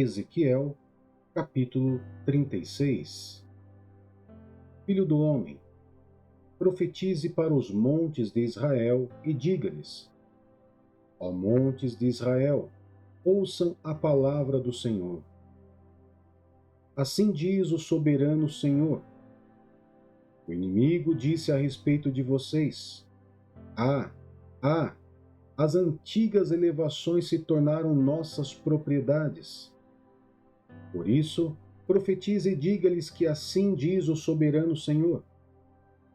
Ezequiel, capítulo 36. Filho do homem, profetize para os montes de Israel e diga-lhes: ó montes de Israel, ouçam a palavra do Senhor. Assim diz o soberano Senhor: o inimigo disse a respeito de vocês: as antigas elevações se tornaram nossas propriedades. Por isso, profetize e diga-lhes que assim diz o soberano Senhor: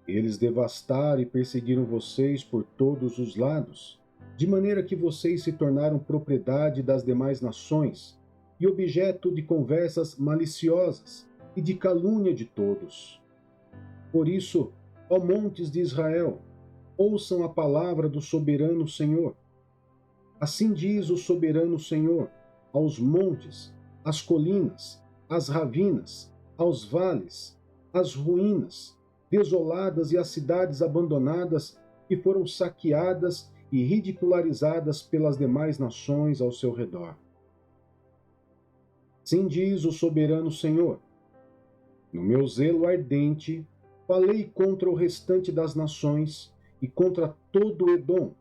eles devastaram e perseguiram vocês por todos os lados, de maneira que vocês se tornaram propriedade das demais nações e objeto de conversas maliciosas e de calúnia de todos. Por isso, ó montes de Israel, ouçam a palavra do soberano Senhor. Assim diz o soberano Senhor aos montes, às colinas, às ravinas, aos vales, às ruínas desoladas e às cidades abandonadas que foram saqueadas e ridicularizadas pelas demais nações ao seu redor. Assim diz o soberano Senhor: no meu zelo ardente, falei contra o restante das nações e contra todo o Edom,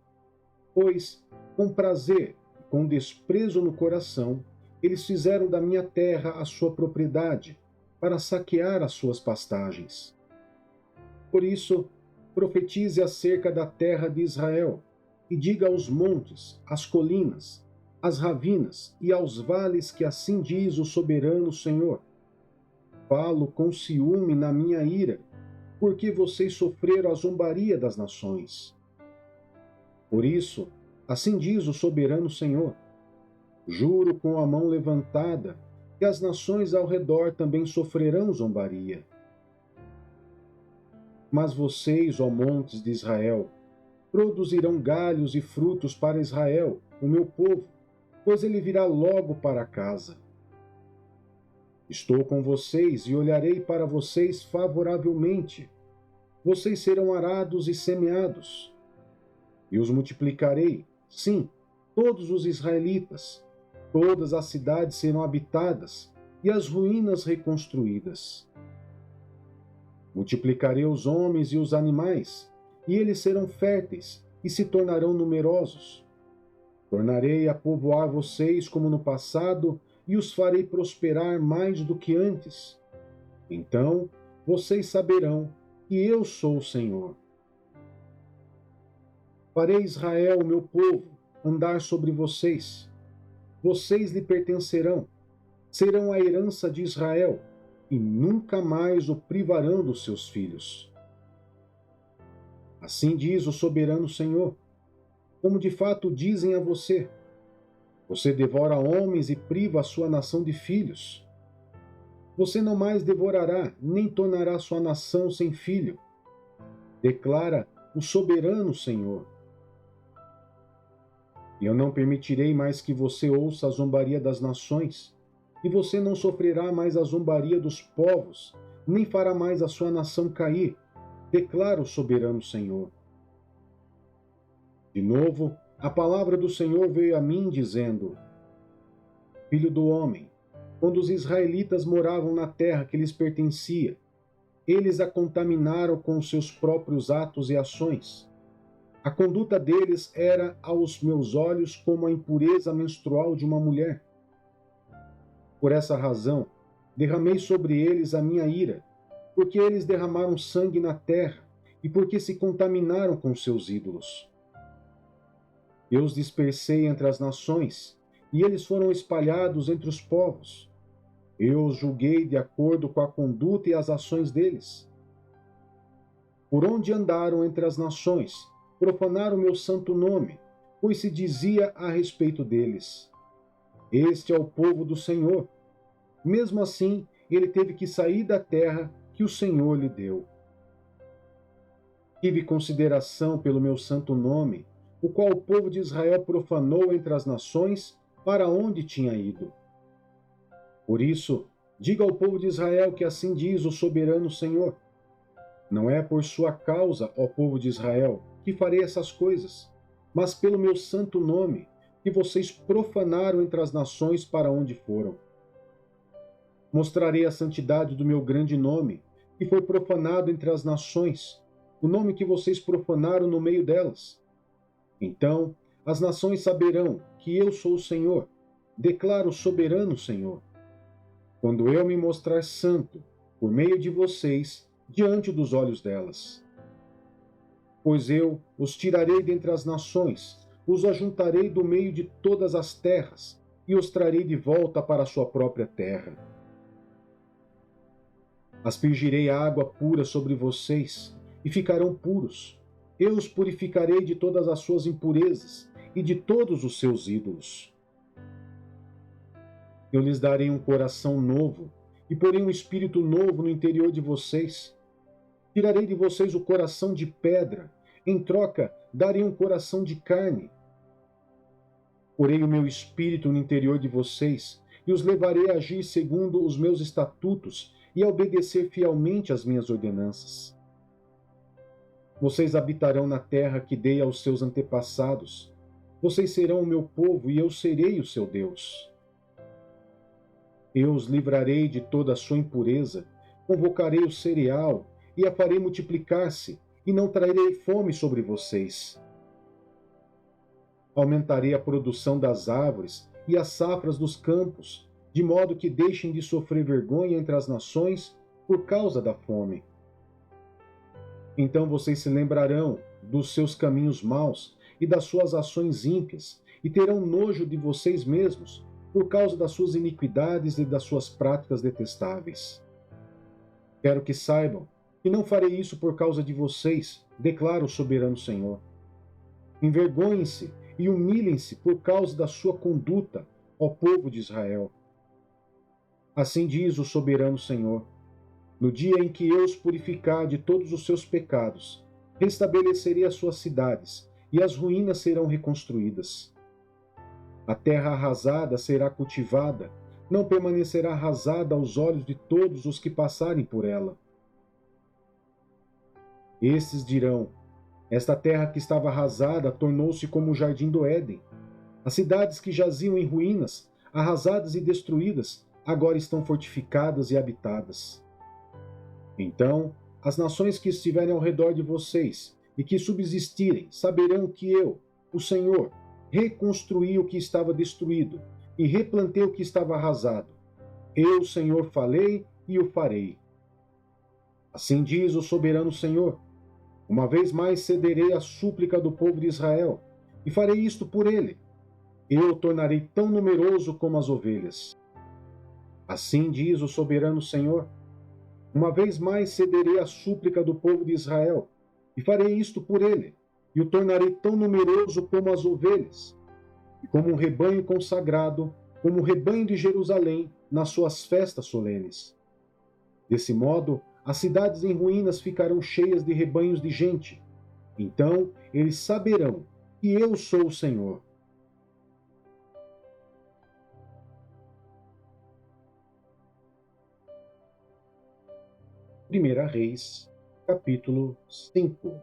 pois, com prazer e com desprezo no coração, eles fizeram da minha terra a sua propriedade, para saquear as suas pastagens. Por isso, profetize acerca da terra de Israel, e diga aos montes, às colinas, às ravinas e aos vales que assim diz o soberano Senhor: falo com ciúme na minha ira, porque vocês sofreram a zombaria das nações. Por isso, assim diz o soberano Senhor: juro com a mão levantada que as nações ao redor também sofrerão zombaria. Mas vocês, ó montes de Israel, produzirão galhos e frutos para Israel, o meu povo, pois ele virá logo para casa. Estou com vocês e olharei para vocês favoravelmente. Vocês serão arados e semeados. E os multiplicarei, sim, todos os israelitas. Todas as cidades serão habitadas e as ruínas reconstruídas. Multiplicarei os homens e os animais, e eles serão férteis e se tornarão numerosos. Tornarei a povoar vocês como no passado e os farei prosperar mais do que antes. Então vocês saberão que eu sou o Senhor. Farei Israel, o meu povo, andar sobre vocês. Vocês lhe pertencerão, serão a herança de Israel, e nunca mais o privarão dos seus filhos. Assim diz o soberano Senhor: como de fato dizem a você: você devora homens e priva a sua nação de filhos. Você não mais devorará, nem tornará sua nação sem filho, declara o soberano Senhor. E eu não permitirei mais que você ouça a zombaria das nações, e você não sofrerá mais a zombaria dos povos, nem fará mais a sua nação cair, declara o soberano Senhor. De novo, a palavra do Senhor veio a mim dizendo: filho do homem, quando os israelitas moravam na terra que lhes pertencia, eles a contaminaram com os seus próprios atos e ações. A conduta deles era aos meus olhos como a impureza menstrual de uma mulher. Por essa razão, derramei sobre eles a minha ira, porque eles derramaram sangue na terra e porque se contaminaram com seus ídolos. Eu os dispersei entre as nações, e eles foram espalhados entre os povos. Eu os julguei de acordo com a conduta e as ações deles. Por onde andaram entre as nações, profanaram o meu santo nome, pois se dizia a respeito deles: este é o povo do Senhor. Mesmo assim, ele teve que sair da terra que o Senhor lhe deu. Tive consideração pelo meu santo nome, o qual o povo de Israel profanou entre as nações para onde tinha ido. Por isso, diga ao povo de Israel que assim diz o soberano Senhor: não é por sua causa, ó povo de Israel, que farei essas coisas, mas pelo meu santo nome, que vocês profanaram entre as nações para onde foram. Mostrarei a santidade do meu grande nome, que foi profanado entre as nações, o nome que vocês profanaram no meio delas. Então as nações saberão que eu sou o Senhor, declaro o soberano Senhor, quando eu me mostrar santo por meio de vocês diante dos olhos delas. Pois eu os tirarei dentre as nações, os ajuntarei do meio de todas as terras e os trarei de volta para a sua própria terra. Aspergirei água pura sobre vocês e ficarão puros. Eu os purificarei de todas as suas impurezas e de todos os seus ídolos. Eu lhes darei um coração novo e porei um espírito novo no interior de vocês. Tirarei de vocês o coração de pedra, em troca darei um coração de carne. Porei o meu espírito no interior de vocês e os levarei a agir segundo os meus estatutos e a obedecer fielmente às minhas ordenanças. Vocês habitarão na terra que dei aos seus antepassados. Vocês serão o meu povo e eu serei o seu Deus. Eu os livrarei de toda a sua impureza, convocarei o cereal e a farei multiplicar-se, e não trarei fome sobre vocês. Aumentarei a produção das árvores e as safras dos campos, de modo que deixem de sofrer vergonha entre as nações por causa da fome. Então vocês se lembrarão dos seus caminhos maus e das suas ações ímpias, e terão nojo de vocês mesmos, por causa das suas iniquidades e das suas práticas detestáveis. Quero que saibam que não farei isso por causa de vocês, declara o soberano Senhor. Envergonhem-se e humilhem-se por causa da sua conduta, ó povo de Israel. Assim diz o soberano Senhor: no dia em que eu os purificar de todos os seus pecados, restabelecerei as suas cidades, e as ruínas serão reconstruídas. A terra arrasada será cultivada, não permanecerá arrasada aos olhos de todos os que passarem por ela. Estes dirão: esta terra que estava arrasada tornou-se como o jardim do Éden. As cidades que jaziam em ruínas, arrasadas e destruídas, agora estão fortificadas e habitadas. Então, as nações que estiverem ao redor de vocês e que subsistirem saberão que eu, o Senhor, reconstruí o que estava destruído e replantei o que estava arrasado. Eu, o Senhor, falei e o farei. Assim diz o soberano Senhor: uma vez mais cederei à súplica do povo de Israel e farei isto por ele. Eu o tornarei tão numeroso como as ovelhas. Assim diz o soberano Senhor: uma vez mais cederei à súplica do povo de Israel e farei isto por ele, e o tornarei tão numeroso como as ovelhas, e como um rebanho consagrado, como o rebanho de Jerusalém nas suas festas solenes. Desse modo, as cidades em ruínas ficarão cheias de rebanhos de gente. Então eles saberão que eu sou o Senhor. Primeira Reis, capítulo 5.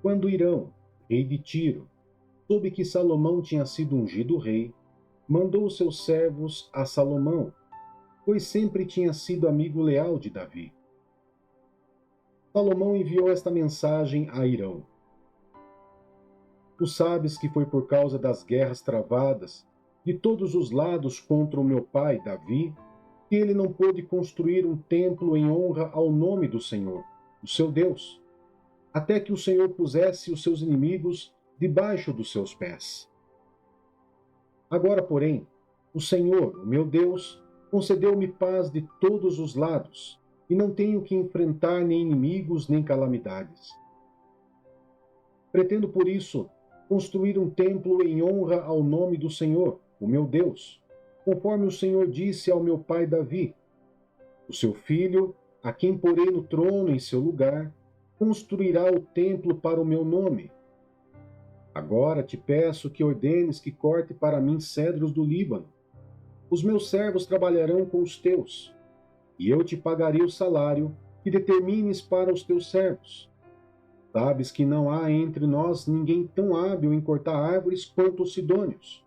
Quando Hirão, rei de Tiro, soube que Salomão tinha sido ungido rei, mandou seus servos a Salomão, pois sempre tinha sido amigo leal de Davi. Salomão enviou esta mensagem a Hirão: tu sabes que foi por causa das guerras travadas de todos os lados contra o meu pai Davi que ele não pôde construir um templo em honra ao nome do Senhor, o seu Deus, até que o Senhor pusesse os seus inimigos debaixo dos seus pés. Agora, porém, o Senhor, o meu Deus, concedeu-me paz de todos os lados, e não tenho que enfrentar nem inimigos nem calamidades. Pretendo, por isso, construir um templo em honra ao nome do Senhor, o meu Deus, conforme o Senhor disse ao meu pai Davi: o seu filho, a quem porei no trono em seu lugar, construirá o templo para o meu nome. Agora te peço que ordenes que corte para mim cedros do Líbano. Os meus servos trabalharão com os teus, e eu te pagarei o salário que determines para os teus servos. Sabes que não há entre nós ninguém tão hábil em cortar árvores quanto os sidônios.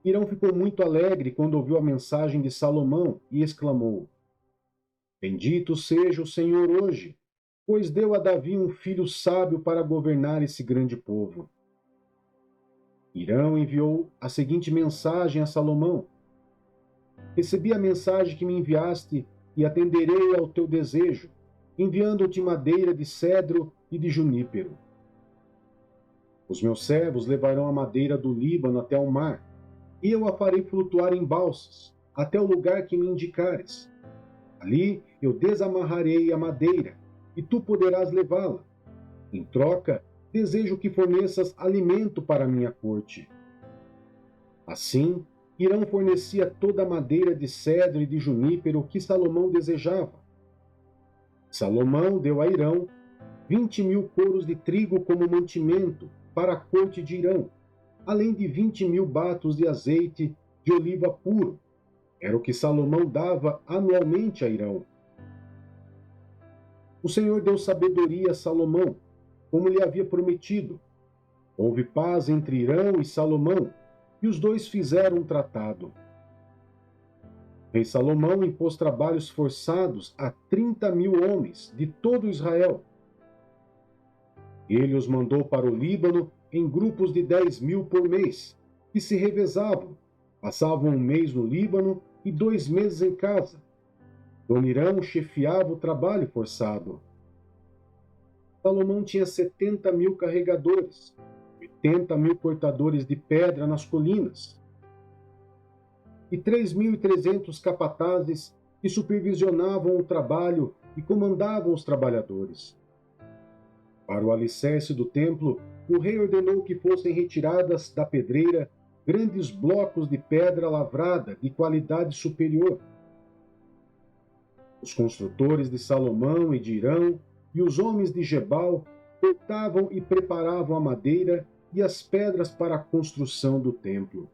Hirão ficou muito alegre quando ouviu a mensagem de Salomão e exclamou: Bendito seja o Senhor hoje, pois deu a Davi um filho sábio para governar esse grande povo. Hirão enviou a seguinte mensagem a Salomão: Recebi a mensagem que me enviaste e atenderei ao teu desejo, enviando-te madeira de cedro e de junípero. Os meus servos levarão a madeira do Líbano até o mar, e eu a farei flutuar em balsas, até o lugar que me indicares. Ali eu desamarrarei a madeira, e tu poderás levá-la. Em troca, desejo que forneças alimento para a minha corte. Assim, Hirão fornecia toda a madeira de cedro e de junípero que Salomão desejava. Salomão deu a Hirão 20.000 coros de trigo como mantimento para a corte de Hirão, além de 20.000 batos de azeite de oliva puro. Era o que Salomão dava anualmente a Hirão. O Senhor deu sabedoria a Salomão, como lhe havia prometido. Houve paz entre Hirão e Salomão, e os dois fizeram um tratado. O rei Salomão impôs trabalhos forçados a 30.000 homens de todo Israel. Ele os mandou para o Líbano em grupos de 10.000 por mês, que se revezavam, passavam um mês no Líbano e 2 meses em casa. Adonirão chefiava o trabalho forçado. Salomão tinha 70.000 carregadores, 80.000 cortadores de pedra nas colinas e 3.300 capatazes que supervisionavam o trabalho e comandavam os trabalhadores. Para o alicerce do templo, o rei ordenou que fossem retiradas da pedreira grandes blocos de pedra lavrada de qualidade superior. Os construtores de Salomão e de Hirão e os homens de Gebal cortavam e preparavam a madeira e as pedras para a construção do templo.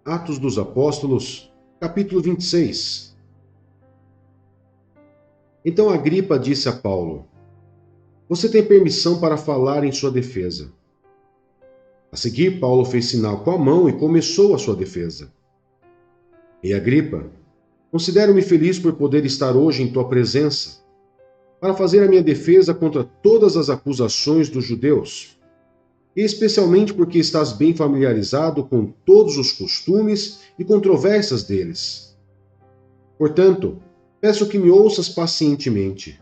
Atos dos Apóstolos, capítulo 26. Então Agripa disse a Paulo: Você tem permissão para falar em sua defesa. A seguir, Paulo fez sinal com a mão e começou a sua defesa. E Agripa, considero-me feliz por poder estar hoje em tua presença, para fazer a minha defesa contra todas as acusações dos judeus, e especialmente porque estás bem familiarizado com todos os costumes e controvérsias deles. Portanto, peço que me ouças pacientemente.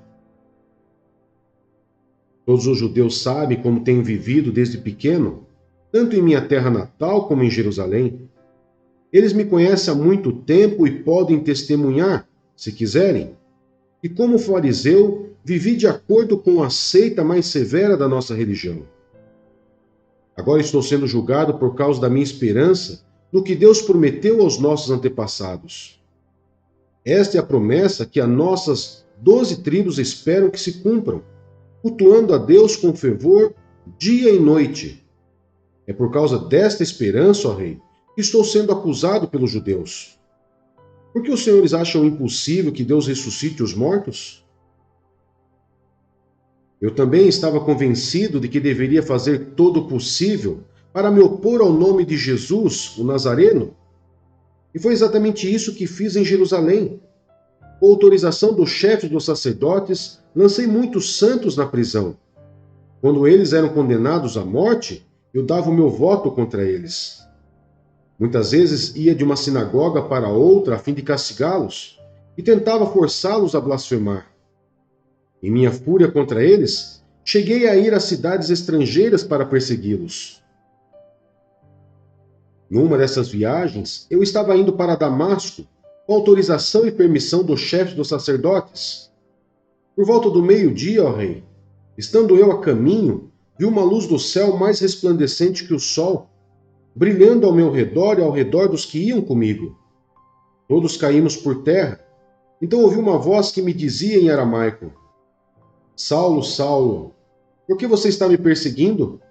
Todos os judeus sabem como tenho vivido desde pequeno, tanto em minha terra natal como em Jerusalém. Eles me conhecem há muito tempo e podem testemunhar, se quiserem, e como fariseu, vivi de acordo com a seita mais severa da nossa religião. Agora estou sendo julgado por causa da minha esperança no que Deus prometeu aos nossos antepassados. Esta é a promessa que as nossas 12 tribos esperam que se cumpram, cultuando a Deus com fervor dia e noite. É por causa desta esperança, ó rei, que estou sendo acusado pelos judeus. Por que os senhores acham impossível que Deus ressuscite os mortos? Eu também estava convencido de que deveria fazer todo o possível para me opor ao nome de Jesus, o Nazareno. E foi exatamente isso que fiz em Jerusalém. Com autorização dos chefes dos sacerdotes, lancei muitos santos na prisão. Quando eles eram condenados à morte, eu dava o meu voto contra eles. Muitas vezes ia de uma sinagoga para outra a fim de castigá-los e tentava forçá-los a blasfemar. Em minha fúria contra eles, cheguei a ir às cidades estrangeiras para persegui-los. Numa dessas viagens, eu estava indo para Damasco, com autorização e permissão dos chefes dos sacerdotes. Por volta do meio-dia, ó rei, estando eu a caminho, vi uma luz do céu mais resplandecente que o sol, brilhando ao meu redor e ao redor dos que iam comigo. Todos caímos por terra. Então ouvi uma voz que me dizia em aramaico: Saulo, Saulo, por que você está me perseguindo?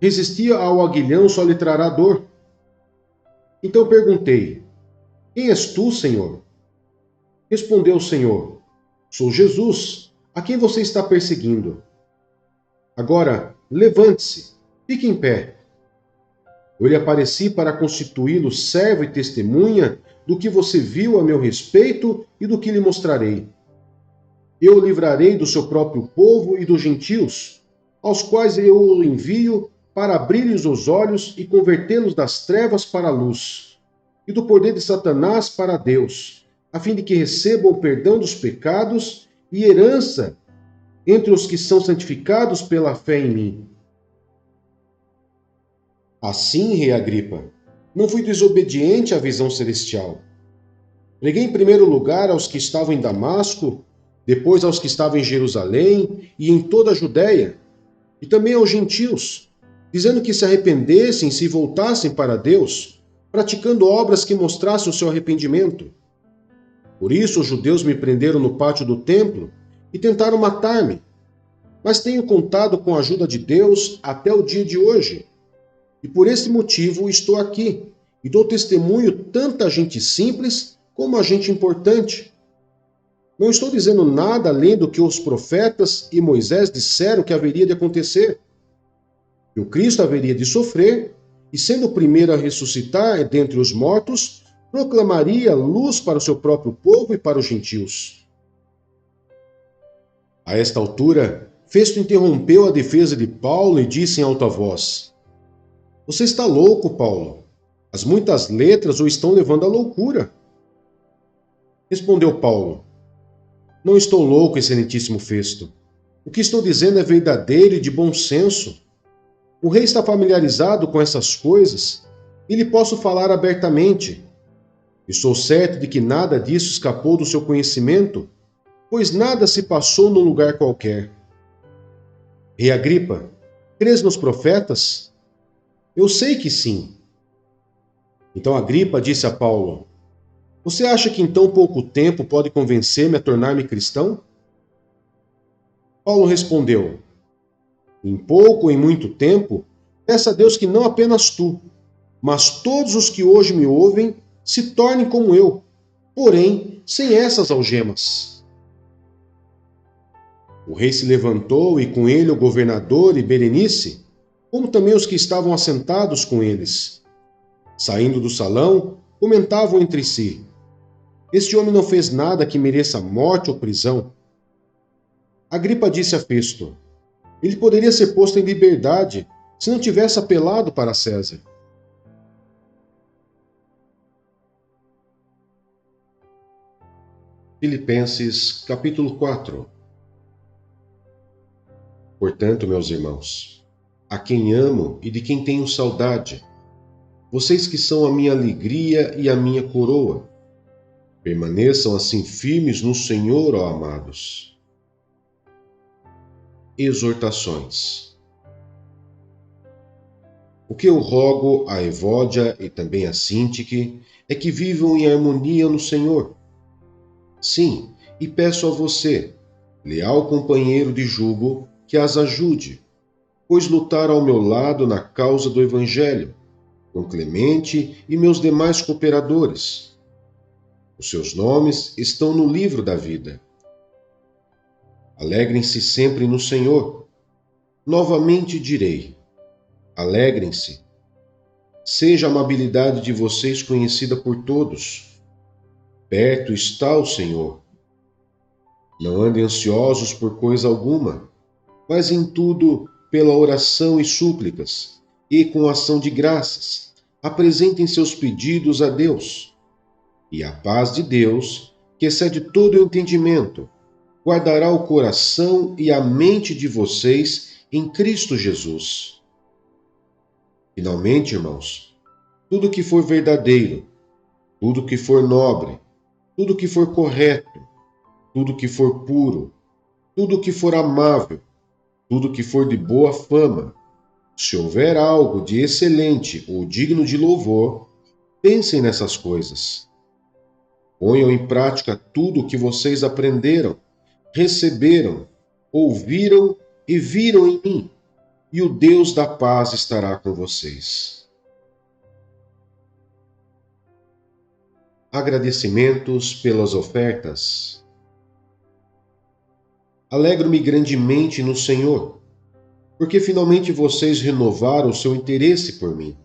Resistir ao aguilhão só lhe trará dor. Então perguntei: Quem és tu, Senhor? Respondeu o Senhor: Sou Jesus, a quem você está perseguindo. Agora, levante-se, fique em pé. Eu lhe apareci para constituí-lo servo e testemunha do que você viu a meu respeito e do que lhe mostrarei. Eu o livrarei do seu próprio povo e dos gentios, aos quais eu o envio para abrir-lhes os olhos e convertê-los das trevas para a luz, e do poder de Satanás para Deus, a fim de que recebam o perdão dos pecados e herança entre os que são santificados pela fé em mim. Assim, rei Agripa, não fui desobediente à visão celestial. Preguei em primeiro lugar aos que estavam em Damasco, depois aos que estavam em Jerusalém e em toda a Judéia, e também aos gentios, dizendo que se arrependessem e se voltassem para Deus, praticando obras que mostrassem o seu arrependimento. Por isso os judeus me prenderam no pátio do templo e tentaram matar-me, mas tenho contado com a ajuda de Deus até o dia de hoje. E por esse motivo estou aqui e dou testemunho tanto a gente simples como a gente importante. Não estou dizendo nada além do que os profetas e Moisés disseram que haveria de acontecer. Que o Cristo haveria de sofrer e, sendo o primeiro a ressuscitar dentre os mortos, proclamaria luz para o seu próprio povo e para os gentios. A esta altura, Festo interrompeu a defesa de Paulo e disse em alta voz: Você está louco, Paulo. As muitas letras o estão levando à loucura. Respondeu Paulo: Não estou louco, excelentíssimo Festo. O que estou dizendo é verdadeiro e de bom senso. O rei está familiarizado com essas coisas e lhe posso falar abertamente. Estou certo de que nada disso escapou do seu conhecimento, pois nada se passou num lugar qualquer. Rei Agripa, crês nos profetas? Eu sei que sim. Então Agripa disse a Paulo: Você acha que em tão pouco tempo pode convencer-me a tornar-me cristão? Paulo respondeu: Em pouco ou em muito tempo, peça a Deus que não apenas tu, mas todos os que hoje me ouvem se tornem como eu, porém sem essas algemas. O rei se levantou e com ele o governador e Berenice, como também os que estavam assentados com eles. Saindo do salão, comentavam entre si: Este homem não fez nada que mereça morte ou prisão. Agripa disse a Festo: Ele poderia ser posto em liberdade se não tivesse apelado para César. Filipenses, capítulo 4. Portanto, meus irmãos, a quem amo e de quem tenho saudade, vocês que são a minha alegria e a minha coroa, permaneçam assim firmes no Senhor, ó amados. Exortações. O que eu rogo a Evódia e também a Sintique é que vivam em harmonia no Senhor. Sim, e peço a você, leal companheiro de jugo, que as ajude, pois lutaram ao meu lado na causa do Evangelho, com Clemente e meus demais cooperadores. Os seus nomes estão no livro da vida. Alegrem-se sempre no Senhor. Novamente direi: alegrem-se. Seja a amabilidade de vocês conhecida por todos. Perto está o Senhor. Não andem ansiosos por coisa alguma, mas em tudo, pela oração e súplicas, e com ação de graças, apresentem seus pedidos a Deus. E a paz de Deus, que excede todo o entendimento, guardará o coração e a mente de vocês em Cristo Jesus. Finalmente, irmãos, tudo que for verdadeiro, tudo que for nobre, tudo que for correto, tudo que for puro, tudo que for amável, tudo que for de boa fama, se houver algo de excelente ou digno de louvor, pensem nessas coisas. Ponham em prática tudo o que vocês aprenderam, receberam, ouviram e viram em mim, e o Deus da paz estará com vocês. Agradecimentos pelas ofertas. Alegro-me grandemente no Senhor, porque finalmente vocês renovaram o seu interesse por mim.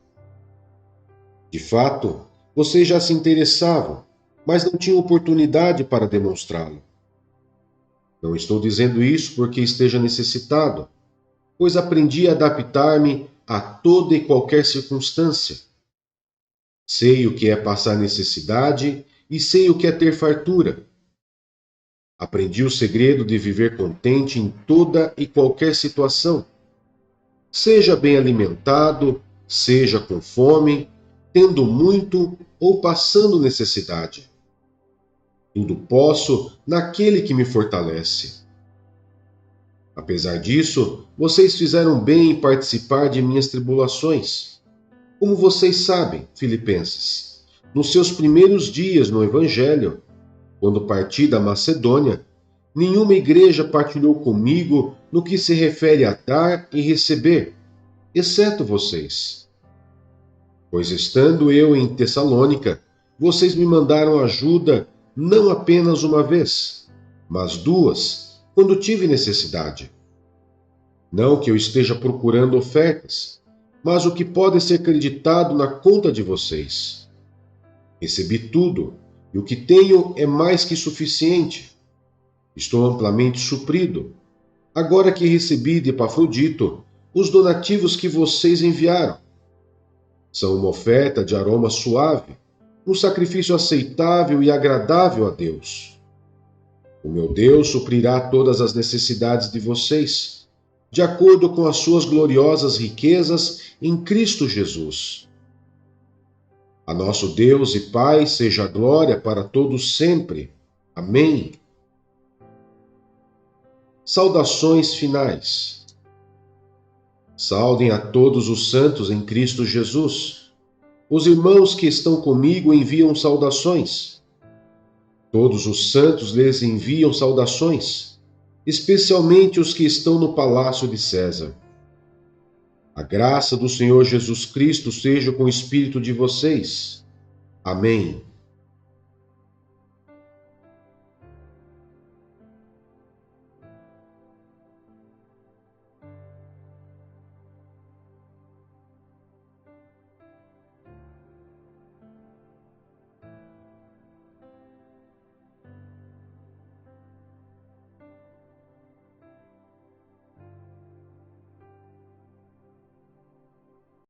De fato, vocês já se interessavam, mas não tinham oportunidade para demonstrá-lo. Não estou dizendo isso porque esteja necessitado, pois aprendi a adaptar-me a toda e qualquer circunstância. Sei o que é passar necessidade e sei o que é ter fartura. Aprendi o segredo de viver contente em toda e qualquer situação. Seja bem alimentado, seja com fome, tendo muito ou passando necessidade. Tudo posso naquele que me fortalece. Apesar disso, vocês fizeram bem em participar de minhas tribulações. Como vocês sabem, filipenses, nos seus primeiros dias no Evangelho, quando parti da Macedônia, nenhuma igreja partilhou comigo no que se refere a dar e receber, exceto vocês. Pois estando eu em Tessalônica, vocês me mandaram ajuda não apenas uma vez, mas duas, quando tive necessidade. Não que eu esteja procurando ofertas, mas o que pode ser creditado na conta de vocês. Recebi tudo, e o que tenho é mais que suficiente. Estou amplamente suprido, agora que recebi de Epafrodito os donativos que vocês enviaram. São uma oferta de aroma suave, um sacrifício aceitável e agradável a Deus. O meu Deus suprirá todas as necessidades de vocês, de acordo com as suas gloriosas riquezas em Cristo Jesus. A nosso Deus e Pai seja a glória para todos sempre. Amém. Saudações finais. Saudem a todos os santos em Cristo Jesus. Os irmãos que estão comigo enviam saudações. Todos os santos lhes enviam saudações, especialmente os que estão no palácio de César. A graça do Senhor Jesus Cristo seja com o espírito de vocês. Amém.